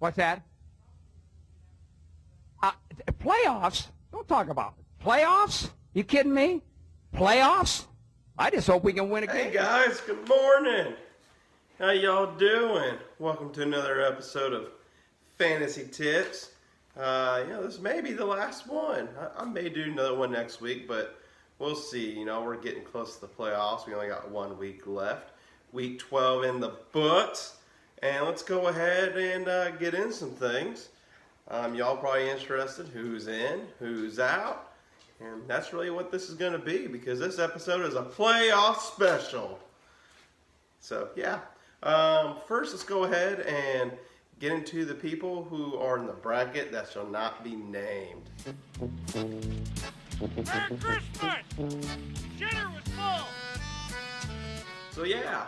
What's that? Playoffs? Don't talk about it. Playoffs? You kidding me? Playoffs? I just hope we can win a game. Hey guys, good morning. How y'all doing? Welcome to another episode of Fantasy Tips. This may be the last one. I may do another one next week, but we'll see. We're getting close to the playoffs. We only got 1 week left. Week 12 in the books. And let's go ahead and get in some things. Y'all probably interested who's in, who's out. And that's really what this is going to be, because this episode is a playoff special. So, yeah. First, let's go ahead and get into the people who are in the bracket that shall not be named. Merry Christmas! Dinner was full! So, yeah.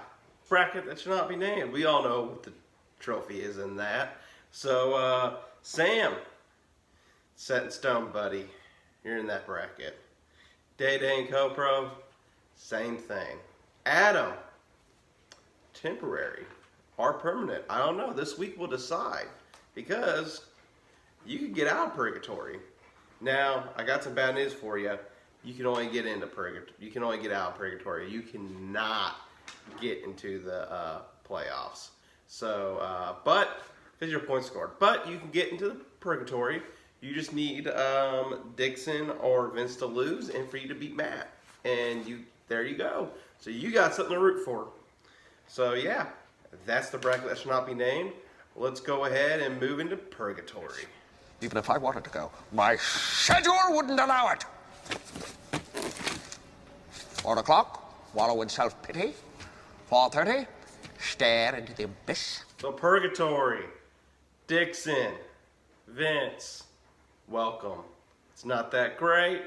Bracket that shall not be named. We all know what the trophy is in that. So, Sam, set in stone, buddy. You're in that bracket. Day-Day and Co-Pro, same thing. Adam, temporary or permanent. I don't know. This week we'll decide, because you can get out of purgatory. Now, I got some bad news for you. You can only get into purgatory. You can only get out of purgatory. You cannot get into the playoffs. So, but because your points scored, but you can get into the purgatory. You just need Dixon or Vince to lose, and for you to beat Matt, and there you go. So you got something to root for. So yeah, that's the bracket that shall not be named. Let's go ahead and move into purgatory. Even if I wanted to go, my schedule wouldn't allow it. 4 o'clock, wallow in self-pity. 4:30, stare into the abyss. So purgatory, Dixon, Vince, welcome. It's not that great,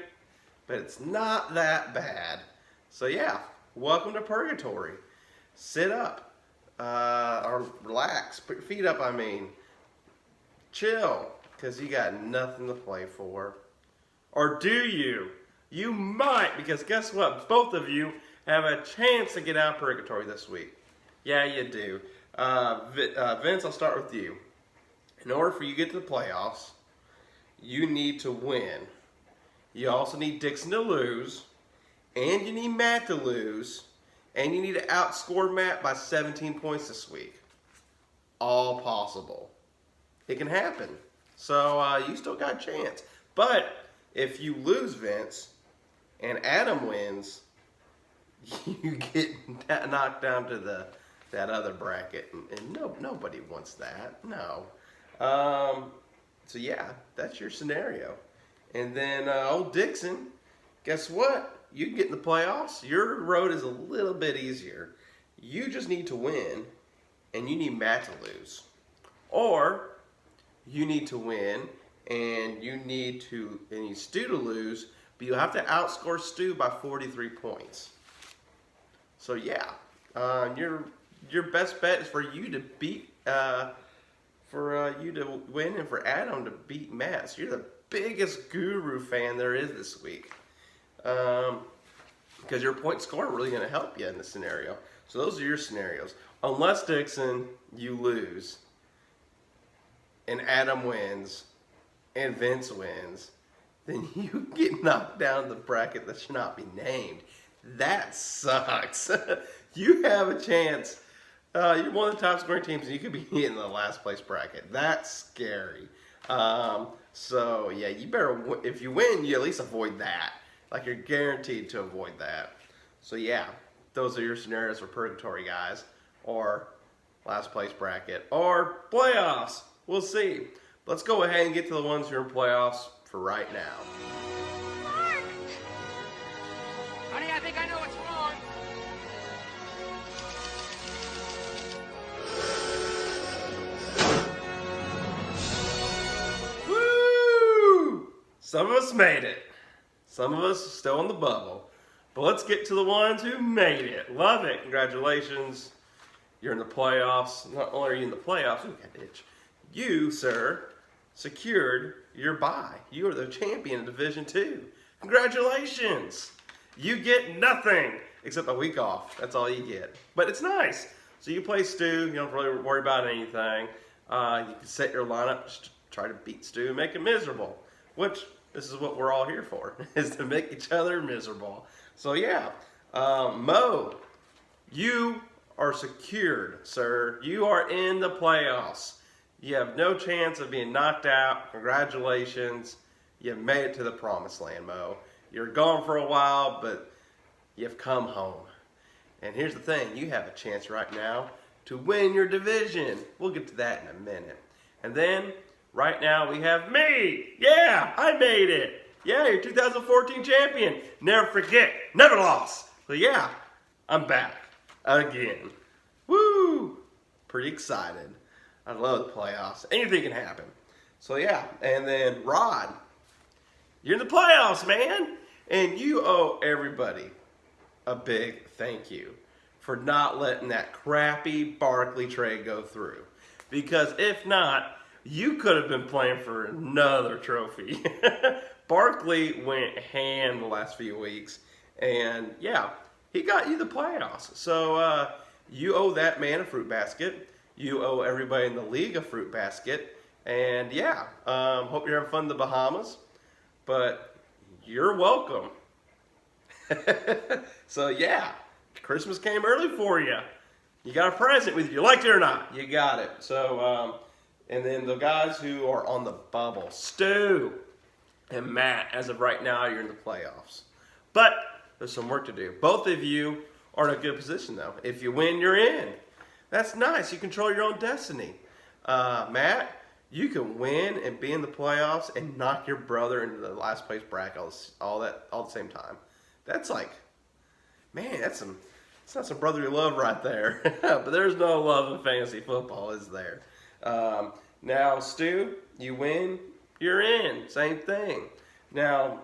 but it's not that bad. So yeah, welcome to purgatory. Sit up, or relax, put your feet up, chill, because you got nothing to play for. Or do you? You might, because guess what? Both of you have a chance to get out of purgatory this week. Yeah, you do. Vince, I'll start with you. In order for you to get to the playoffs, you need to win. You also need Dixon to lose, and you need Matt to lose, and you need to outscore Matt by 17 points this week. All possible. It can happen. So you still got a chance. But if you lose, Vince, and Adam wins, you get knocked down to that other bracket, and nobody wants that. No. So yeah, that's your scenario. And then old Dixon, guess what? You can get in the playoffs. Your road is a little bit easier. You just need to win, and you need Matt to lose. Or you need to win, and you need Stu to lose, but you have to outscore Stu by 43 points. So yeah, your best bet is for you to beat, you to win, and for Adam to beat Matt. So you're the biggest guru fan there is this week, because your point score really going to help you in this scenario. So those are your scenarios. Unless, Dixon, you lose, and Adam wins, and Vince wins, then you get knocked down the bracket that should not be named. That sucks. You have a chance. You're one of the top scoring teams, and you could be in the last place bracket. That's scary. So yeah, you better, if you win, you at least avoid that. Like, you're guaranteed to avoid that. So yeah, those are your scenarios for purgatory, guys, or last place bracket, or playoffs. We'll see. Let's go ahead and get to the ones who are in playoffs for right now. Mark! Honey, I think I know what's wrong. Woo! Some of us made it. Some of us still in the bubble. But let's get to the ones who made it. Love it. Congratulations. You're in the playoffs. Not only are you in the playoffs, ooh, got an itch. You, sir, secured your bye. You are the champion of Division 2. Congratulations. You get nothing except a week off. That's all you get. But it's nice. So you play Stu. You don't really worry about anything. You can set your lineup to try to beat Stu and make him miserable, which this is what we're all here for, is to make each other miserable. So yeah, Mo, you are secured, sir. You are in the playoffs. You have no chance of being knocked out. Congratulations. You've made it to the promised land, Mo. You're gone for a while, but you've come home. And here's the thing. You have a chance right now to win your division. We'll get to that in a minute. And then, right now, we have me. Yeah, I made it. Yeah, your 2014 champion. Never forget. Never lost. So yeah, I'm back. Again. Woo! Pretty excited. I love the playoffs. Anything can happen. So yeah, and then Rod, you're in the playoffs, man. And you owe everybody a big thank you for not letting that crappy Barkley trade go through. Because if not, you could have been playing for another trophy. Barkley went ham the last few weeks. And yeah, he got you the playoffs. So you owe that man a fruit basket. You owe everybody in the league a fruit basket. And yeah, hope you're having fun in the Bahamas. But you're welcome. So yeah, Christmas came early for you. You got a present with you. You liked it or not, you got it. So, and then the guys who are on the bubble, Stu and Matt, as of right now, you're in the playoffs. But there's some work to do. Both of you are in a good position, though. If you win, you're in. That's nice. You control your own destiny. Matt, you can win and be in the playoffs and knock your brother into the last place bracket all at the same time. That's like, man, that's not some brotherly love right there. But there's no love in fantasy football, is there? Now, Stu, you win, you're in. Same thing. Now,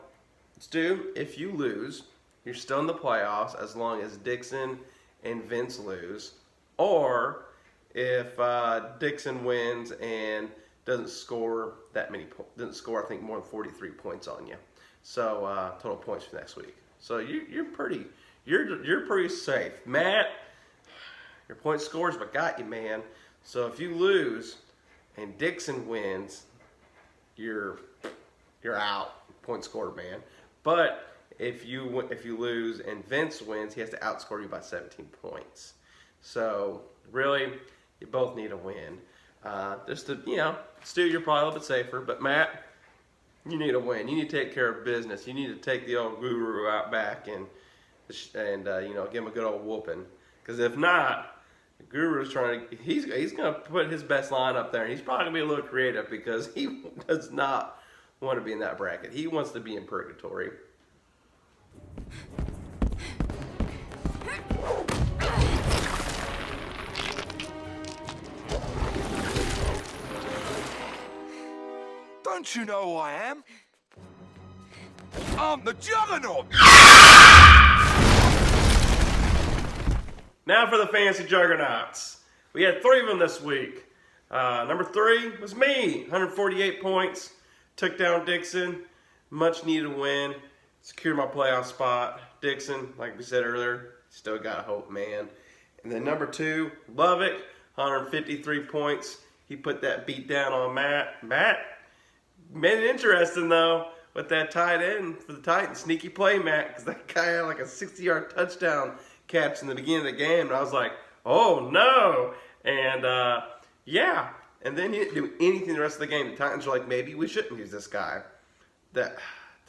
Stu, if you lose, you're still in the playoffs as long as Dixon and Vince lose. Or if Dixon wins and doesn't score that many doesn't score, I think, more than 43 points on you. So total points for next week. So you're pretty safe. Matt, your point scores but got you, man. So if you lose and Dixon wins, you're out. Point scorer, man. But if you lose and Vince wins, he has to outscore you by 17 points. So really, you both need a win. Just to, Stu, you're probably a little bit safer, but Matt, you need a win. You need to take care of business. You need to take the old guru out back and give him a good old whooping. Because if not, the guru's he's going to put his best line up there, and he's probably going to be a little creative because he does not want to be in that bracket. He wants to be in purgatory. Don't you know who I am? I'm the Juggernaut! Now for the fantasy juggernauts. We had 3 of them this week. Number 3 was me, 148 points. Took down Dixon, much needed win. Secured my playoff spot. Dixon, like we said earlier, still got hope, man. And then number 2, Lovick, 153 points. He put that beat down on Matt. Matt made it interesting, though, with that tight end for the Titans. Sneaky play, Matt, because that guy had like a 60-yard touchdown catch in the beginning of the game. And I was like, oh, no. And, yeah. And then he didn't do anything the rest of the game. The Titans were like, maybe we shouldn't use this guy. The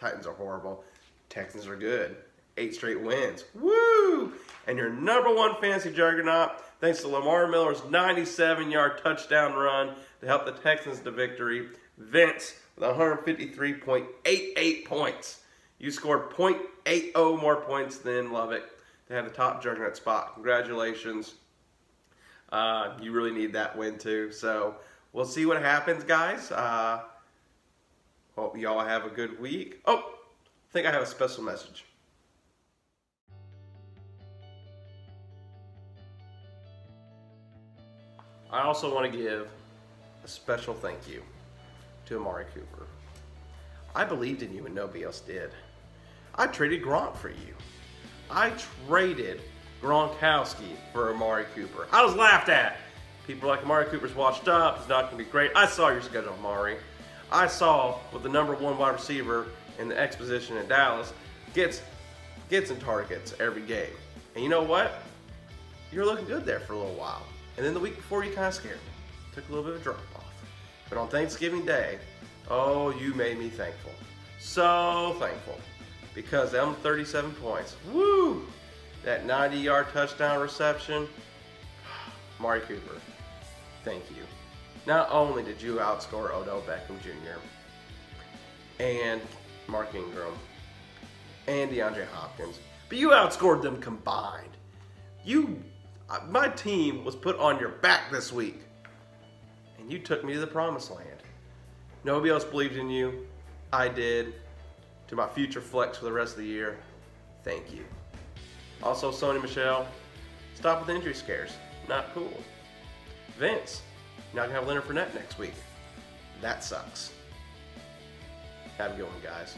Titans are horrible. Texans are good. 8 straight wins. Woo! And your number 1 fantasy juggernaut, thanks to Lamar Miller's 97-yard touchdown run to help the Texans to victory, Vince with 153.88 points. You scored .80 more points than Lovick to have the top juggernaut spot. Congratulations. You really need that win too. So we'll see what happens, guys. Hope y'all have a good week. Oh, I think I have a special message. I also want to give a special thank you to Amari Cooper. I believed in you and nobody else did. I traded Gronk for you. I traded Gronkowski for Amari Cooper. I was laughed at People are like, Amari Cooper's washed up. He's not going to be great. I saw your schedule, Amari. I saw with the number 1 wide receiver in the X position in Dallas gets in targets every game. And you know what? You're looking good there for a little while. And then the week before, you kind of scared me. Took a little bit of a drop off. But on Thanksgiving Day, oh, you made me thankful. So thankful. Because them 37 points, woo! That 90-yard touchdown reception, Amari Cooper, thank you. Not only did you outscore Odell Beckham Jr. and Mark Ingram and DeAndre Hopkins, but you outscored them combined. My team was put on your back this week, and you took me to the promised land. Nobody else believed in you. I did. To my future flex for the rest of the year, thank you. Also, Sony Michelle, stop with injury scares. Not cool. Vince, you're not going to have Leonard Fournette next week. That sucks. Have a good one, guys.